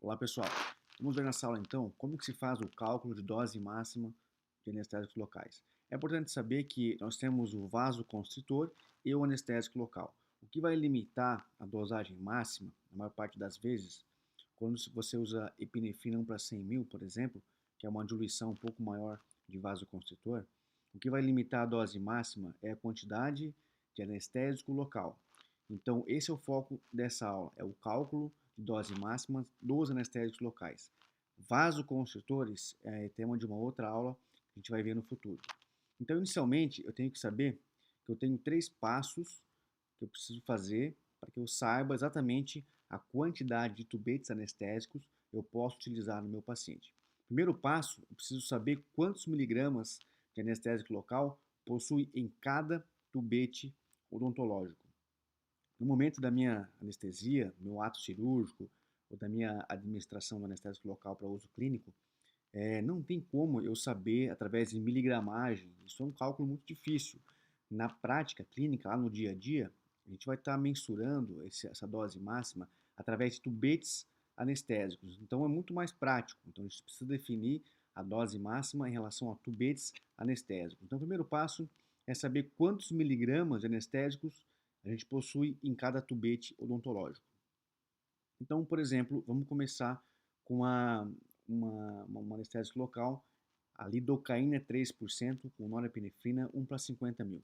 Olá pessoal, vamos ver nessa aula então como que se faz o cálculo de dose máxima de anestésicos locais. É importante saber que nós temos o vasoconstritor e o anestésico local. O que vai limitar a dosagem máxima, na maior parte das vezes, quando você usa epinefrina 1 para 100 mil, por exemplo, que é uma diluição um pouco maior de vasoconstritor, o que vai limitar a dose máxima é a quantidade de anestésico local. Então, esse é o foco dessa aula, é o cálculo de dose máxima dos anestésicos locais. Vasoconstritores é tema de uma outra aula que a gente vai ver no futuro. Então, inicialmente, eu tenho que saber que eu tenho 3 passos que eu preciso fazer para que eu saiba exatamente a quantidade de tubetes anestésicos eu posso utilizar no meu paciente. Primeiro passo, eu preciso saber quantos miligramas de anestésico local possui em cada tubete odontológico. No momento da minha anestesia, meu ato cirúrgico ou da minha administração do anestésico local para uso clínico, não tem como eu saber através de miligramagem. Isso é um cálculo muito difícil. Na prática clínica, lá no dia a dia, a gente vai estar mensurando essa dose máxima através de tubetes anestésicos. Então é muito mais prático. Então a gente precisa definir a dose máxima em relação a tubetes anestésicos. Então o primeiro passo é saber quantos miligramas de anestésicos a gente possui em cada tubete odontológico. Então, por exemplo, vamos começar com uma anestésico local, a lidocaína é 3%, com norepinefrina 1 para 50 mil.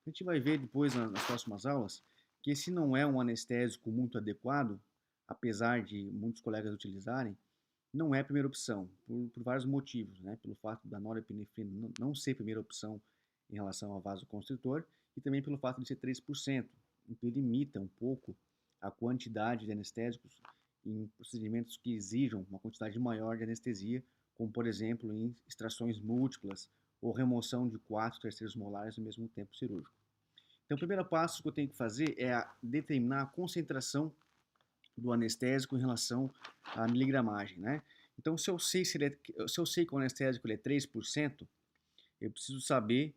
A gente vai ver depois nas próximas aulas que esse não é um anestésico muito adequado, apesar de muitos colegas utilizarem, não é a primeira opção, por vários motivos, né? Pelo fato da norepinefrina não ser a primeira opção em relação ao vasoconstritor e também pelo fato de ser 3%, então limita um pouco a quantidade de anestésicos em procedimentos que exijam uma quantidade maior de anestesia, como por exemplo em extrações múltiplas ou remoção de 4/3 molares no mesmo tempo cirúrgico. Então, o primeiro passo que eu tenho que fazer é determinar a concentração do anestésico em relação à miligramagem, né? Então, se eu sei que o anestésico ele é 3%, eu preciso saber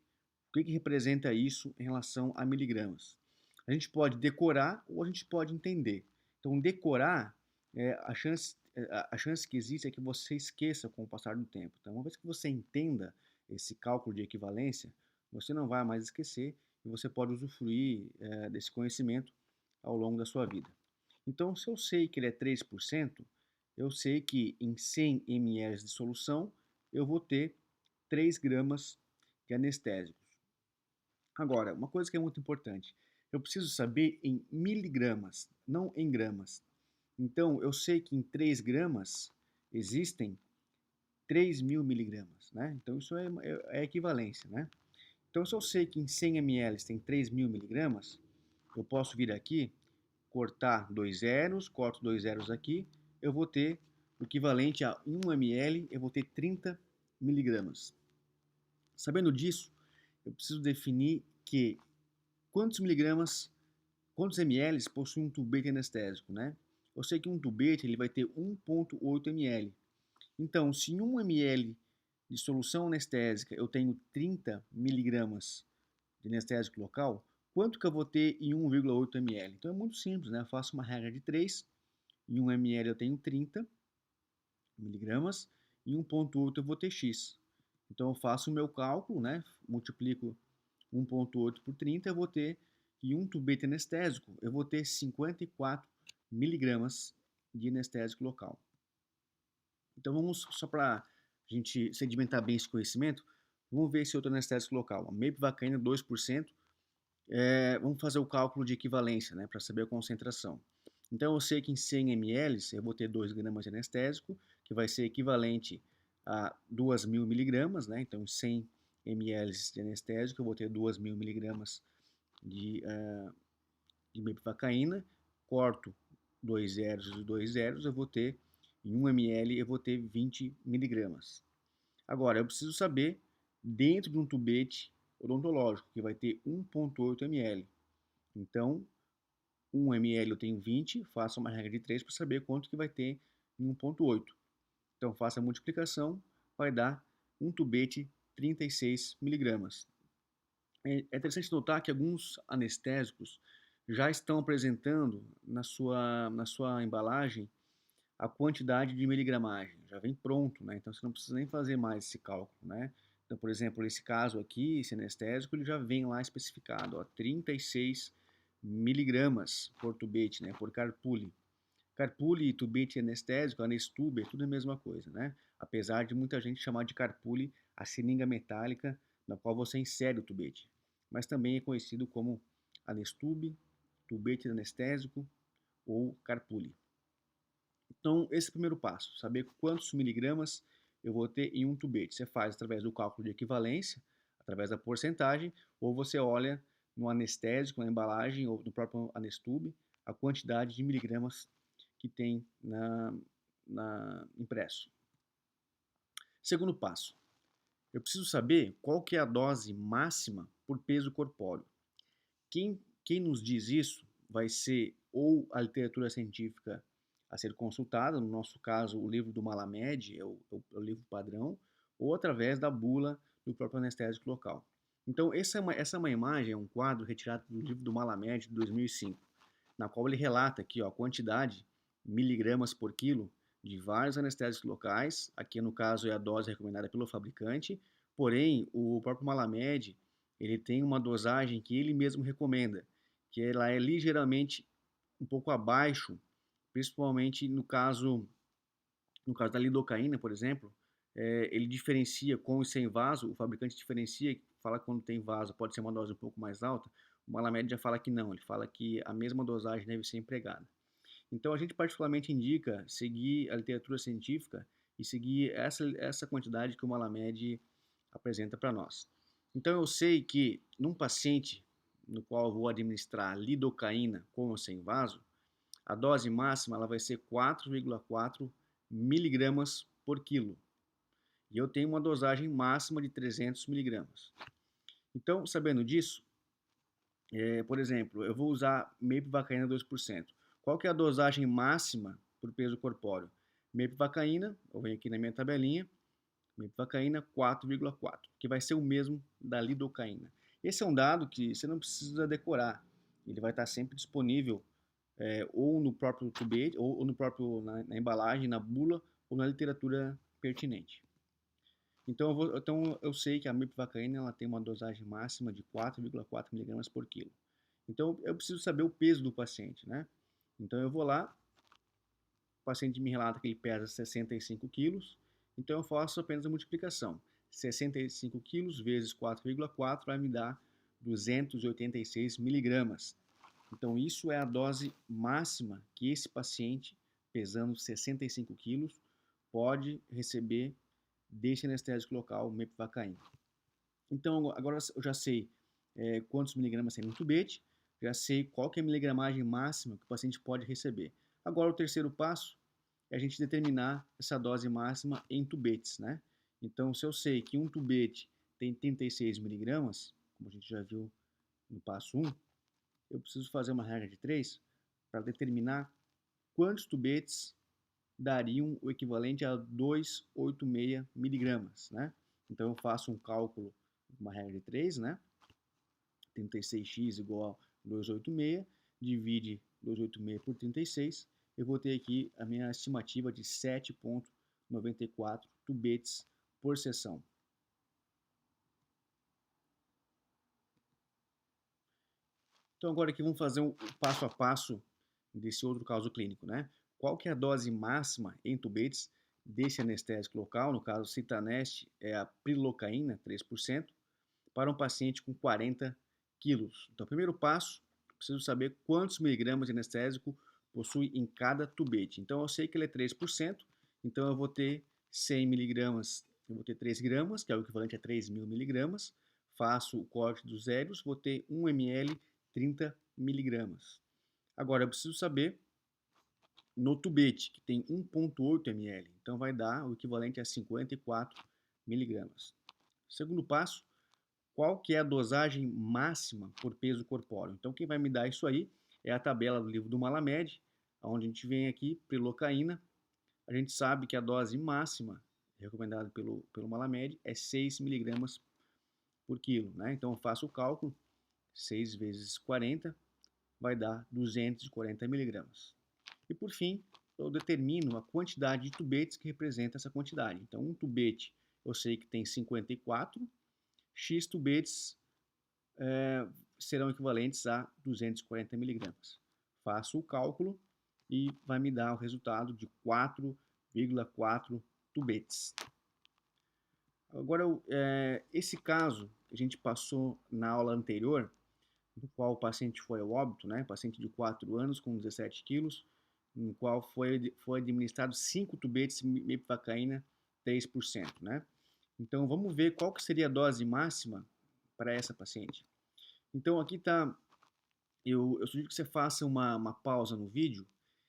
o que representa isso em relação a miligramas. A gente pode decorar ou a gente pode entender. Então, decorar, a chance que existe é que você esqueça com o passar do tempo. Então, uma vez que você entenda esse cálculo de equivalência, você não vai mais esquecer e você pode usufruir desse conhecimento ao longo da sua vida. Então, se eu sei que ele é 3%, eu sei que em 100 ml de solução eu vou ter 3 gramas de anestésicos. Agora, uma coisa que é muito importante, eu preciso saber em miligramas, não em gramas. Então, eu sei que em 3 gramas existem 3.000 miligramas, né? Então, isso é equivalência, né? Então, se eu sei que em 100 ml tem 3.000 miligramas, eu posso vir aqui, cortar 2 zeros, corto 2 zeros aqui, eu vou ter o equivalente a 1 ml, eu vou ter 30 miligramas. Sabendo disso, eu preciso definir que quantos miligramas, quantos ml possui um tubete anestésico, né? Eu sei que um tubete ele vai ter 1,8 ml. Então, se em 1 ml de solução anestésica eu tenho 30 miligramas de anestésico local, quanto que eu vou ter em 1,8 ml? Então é muito simples, né? Eu faço uma regra de 3, em 1 ml eu tenho 30 miligramas, em 1,8 eu vou ter X. Então eu faço o meu cálculo, né? Multiplico 1,8 por 30, eu vou ter, em um tubete anestésico, eu vou ter 54 miligramas de anestésico local. Então vamos, só para a gente sedimentar bem esse conhecimento, vamos ver esse outro anestésico local. A mepivacaína 2%, vamos fazer o cálculo de equivalência, né, para saber a concentração. Então eu sei que em 100 ml eu vou ter 2 gramas de anestésico, que vai ser equivalente a 2.000 miligramas, né? Então em 100 ml de anestésico eu vou ter 2.000 miligramas de mepivacaína, corto 2 zeros e 2 zeros, eu vou ter, em 1 ml eu vou ter 20 miligramas. Agora, eu preciso saber, dentro de um tubete odontológico, que vai ter 1,8 ml. Então, 1 ml eu tenho 20, faço uma regra de 3 para saber quanto que vai ter em 1,8. Então, faço a multiplicação, vai dar um tubete 36 miligramas. É interessante notar que alguns anestésicos já estão apresentando na sua embalagem a quantidade de miligramagem, já vem pronto, né? Então você não precisa nem fazer mais esse cálculo, né? Então, por exemplo, esse caso aqui, esse anestésico, ele já vem lá especificado, ó, 36 miligramas por tubete, né? Por carpule. Carpule e tubete anestésico, anestube, é tudo a mesma coisa, né? Apesar de muita gente chamar de carpule a seringa metálica na qual você insere o tubete. Mas também é conhecido como anestube, tubete anestésico ou carpule. Então, esse é o primeiro passo, saber quantos miligramas eu vou ter em um tubete. Você faz através do cálculo de equivalência, através da porcentagem, ou você olha no anestésico, na embalagem, ou no próprio anestube, a quantidade de miligramas que tem na impresso. Segundo passo, eu preciso saber qual que é a dose máxima por peso corpóreo. Quem nos diz isso vai ser ou a literatura científica a ser consultada, no nosso caso o livro do Malamed, é o livro padrão, ou através da bula do próprio anestésico local. Então essa é uma imagem, é um quadro retirado do livro do Malamed de 2005, na qual ele relata aqui ó, a quantidade, miligramas por quilo, de vários anestésicos locais, aqui no caso é a dose recomendada pelo fabricante, porém o próprio Malamed ele tem uma dosagem que ele mesmo recomenda, que ela é ligeiramente um pouco abaixo, principalmente no caso da lidocaína, por exemplo, ele diferencia com e sem vaso, o fabricante diferencia, fala que quando tem vaso pode ser uma dose um pouco mais alta, o Malamed já fala que não, ele fala que a mesma dosagem deve ser empregada. Então a gente particularmente indica seguir a literatura científica e seguir essa quantidade que o Malamed apresenta para nós. Então eu sei que num paciente no qual eu vou administrar lidocaína com ou sem vaso, a dose máxima ela vai ser 4,4 miligramas por quilo. E eu tenho uma dosagem máxima de 300 miligramas. Então, sabendo disso, por exemplo, eu vou usar mepivacaína 2%. Qual que é a dosagem máxima por peso corpóreo? Mepivacaína, eu venho aqui na minha tabelinha, mepivacaína 4,4, que vai ser o mesmo da lidocaína. Esse é um dado que você não precisa decorar. Ele vai estar sempre disponível ou no próprio tubete, ou no próprio, na embalagem, na bula, ou na literatura pertinente. Então eu sei que a mepivacaína ela tem uma dosagem máxima de 4,4 miligramas por quilo. Então eu preciso saber o peso do paciente, né? Então eu vou lá, o paciente me relata que ele pesa 65 quilos, então eu faço apenas a multiplicação. 65 quilos vezes 4,4 vai me dar 286 miligramas. Então isso é a dose máxima que esse paciente, pesando 65 quilos, pode receber desse anestésico local, mepivacaína. Então agora eu já sei quantos miligramas tem no tubete, já sei qual que é a miligramagem máxima que o paciente pode receber. Agora o terceiro passo é a gente determinar essa dose máxima em tubetes, né? Então se eu sei que um tubete tem 36 miligramas, como a gente já viu no passo 1, eu preciso fazer uma regra de 3 para determinar quantos tubetes dariam o equivalente a 286 miligramas, né? Então eu faço um cálculo, uma regra de 3, né? 36x igual a 286, divide 286 por 36, eu vou ter aqui a minha estimativa de 7,94 tubetes por sessão. Então agora aqui vamos fazer o passo a passo desse outro caso clínico, né? Qual que é a dose máxima em tubetes desse anestésico local, no caso Citanest é a prilocaína, 3%, para um paciente com 40 quilos. Então, primeiro passo, preciso saber quantos miligramas de anestésico possui em cada tubete. Então, eu sei que ele é 3%, então eu vou ter 100 miligramas, eu vou ter 3 gramas, que é o equivalente a 3.000 miligramas, faço o corte dos zeros, vou ter 1 ml, 30 miligramas. Agora, eu preciso saber no tubete, que tem 1,8 ml, então vai dar o equivalente a 54 miligramas. Segundo passo, qual que é a dosagem máxima por peso corpóreo? Então, quem vai me dar isso aí é a tabela do livro do Malamed, onde a gente vem aqui, prilocaína. A gente sabe que a dose máxima recomendada pelo Malamed é 6 miligramas por quilo, né? Então, eu faço o cálculo, 6 vezes 40 vai dar 240 miligramas. E por fim, eu determino a quantidade de tubetes que representa essa quantidade. Então, um tubete eu sei que tem 54, X tubetes serão equivalentes a 240 miligramas. Faço o cálculo e vai me dar o resultado de 4,4 tubetes. Agora, esse caso que a gente passou na aula anterior, no qual o paciente foi ao óbito, né? Paciente de 4 anos com 17 quilos, no qual foi administrado 5 tubetes de mepivacaína 3%, né? Então, vamos ver qual que seria a dose máxima para essa paciente. Então, aqui está, eu sugiro que você faça uma pausa no vídeo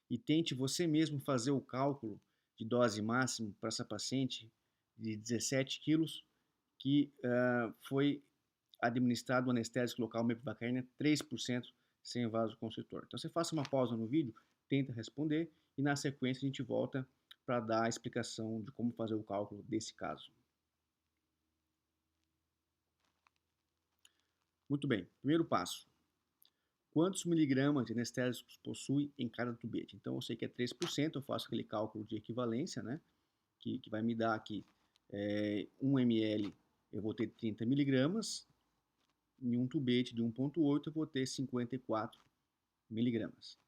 e tente você mesmo fazer o cálculo de dose máxima para essa paciente de 17 quilos que foi administrado o anestésico local mepivacaína 3% sem vasoconstritor. Então você faça uma pausa no vídeo, tenta responder e na sequência a gente volta para dar a explicação de como fazer o cálculo desse caso. Muito bem, primeiro passo. Quantos miligramas de anestésicos possui em cada tubete? Então eu sei que é 3%, eu faço aquele cálculo de equivalência, né? Que vai me dar aqui 1 ml eu vou ter 30 miligramas, em um tubete de 1,8 eu vou ter 54 miligramas.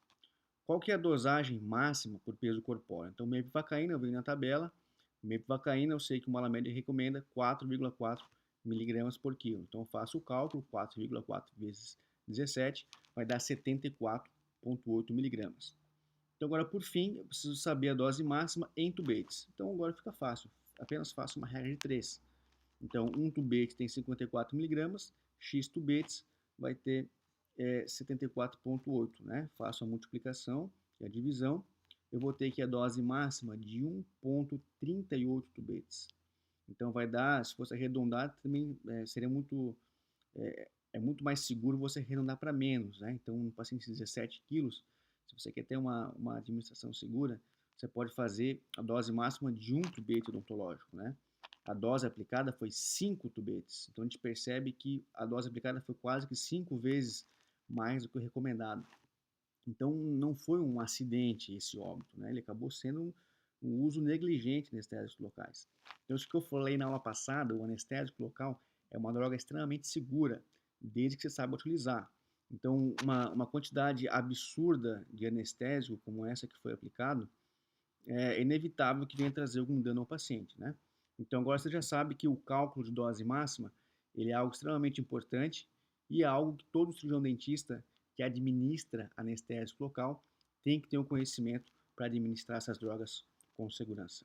Qual que é a dosagem máxima por peso corpóreo? Então, mepivacaína, eu venho na tabela, mepivacaína eu sei que uma média recomenda 4,4 miligramas por quilo. Então, eu faço o cálculo, 4,4 vezes 17 vai dar 74,8 miligramas. Então, agora, por fim, eu preciso saber a dose máxima em tubetes. Então, agora fica fácil, apenas faço uma regra de 3. Então, um tubete tem 54 miligramas, X tubetes vai ter 74,8, né? Faço a multiplicação e a divisão, eu vou ter aqui a dose máxima de 1,38 tubetes. Então, vai dar, se fosse arredondar, também seria muito, muito mais seguro você arredondar para menos, né? Então, um paciente de 17 quilos, se você quer ter uma administração segura, você pode fazer a dose máxima de um tubete odontológico, né? A dose aplicada foi 5 tubetes. Então a gente percebe que a dose aplicada foi quase que 5 vezes mais do que o recomendado. Então não foi um acidente esse óbito, né? Ele acabou sendo um uso negligente de anestésicos locais. Então isso que eu falei na aula passada, o anestésico local é uma droga extremamente segura, desde que você saiba utilizar. Então uma quantidade absurda de anestésico como essa que foi aplicado, é inevitável que venha trazer algum dano ao paciente, né? Então agora você já sabe que o cálculo de dose máxima, ele é algo extremamente importante e é algo que todo cirurgião dentista que administra anestésico local tem que ter um conhecimento para administrar essas drogas com segurança.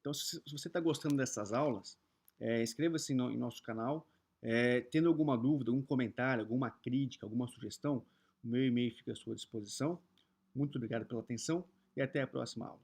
Então se você está gostando dessas aulas, inscreva-se em nosso canal. Tendo alguma dúvida, algum comentário, alguma crítica, alguma sugestão, o meu e-mail fica à sua disposição. Muito obrigado pela atenção e até a próxima aula.